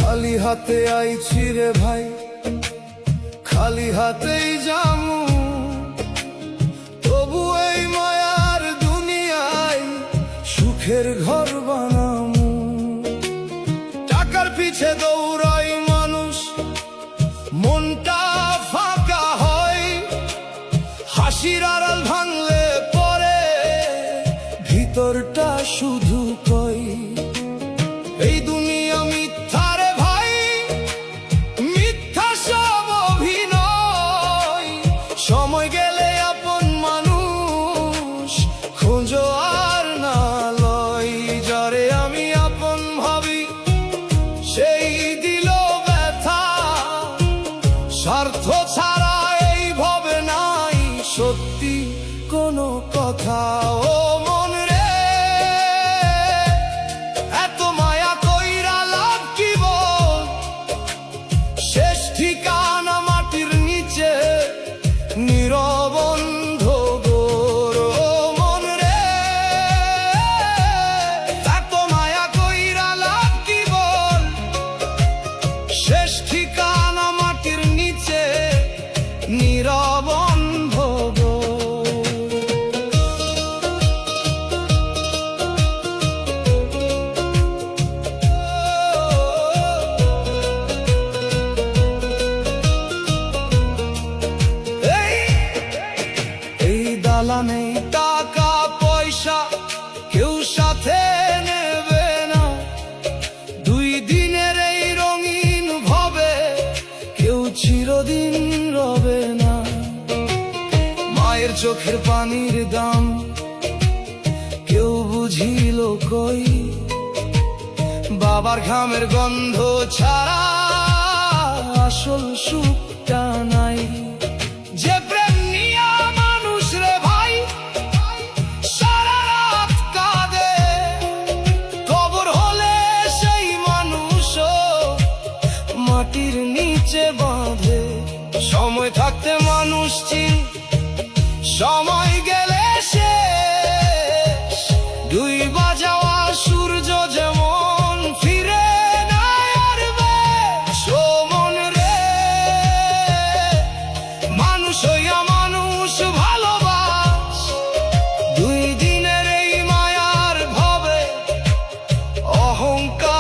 খালি হাতে আইছি রে ভাই, খালি হাতেই যামু, তবু এই মায়ার দুনিয়ায় সুখের ঘর বানামু। টাকার পিছে দৌড়াই মানুষ, মনটা ফাঁকা হয়, হাসির আড়াল ভাঙলে পরে ভিতরটা শুধু কই এই দুনিয়া মিথ্যা রে ভাই, মিথ্যা সব অভিনয়। সময় গেলে আপন মানুষ খোঁজো আর না লয়, যারে আমি আপন ভাবি সেই দিল ব্যথা। স্বার্থ ছাড়া এই ভবে নাই সত্যি কোনো কথা। ও মন রে, এত মায়া কইরা লাভ কি বল, শেষ ঠিকানা মাটির নিচে নীরব অন্ধকার। ও মন রে, এত মায়া কইরা লাভ কি বল, শেষ ঠিকানা মাটির নিচে নীরব অন্ধকার। এই দালানে টাকা পয়সা কেউ সাথে নেবে না, দুই দিনের এই রঙিন ভাবে কেউ চিরদিন রবে না। মায়ের চোখের পানির দাম কেউ বুঝিল কই, বাবার ঘামের গন্ধ ছাড়া আসল সুখটা নাই। যে প্রেম নিয়া মানুষ রে ভাই সারা রাত কাঁদে, কবর হলে সেই মানুষও মাটির নিচে বাঁধে। সময় থাকতে মানুষ চিন, সময় গেলে শেষ। দুই বাজাওয়া সূর্য যেমন ফিরে না আর বেশ। ও মন রে, মানুষ হইয়া মানুষ ভালোবাস, দুই দিনের এই মায়ার ভাবে অহংকার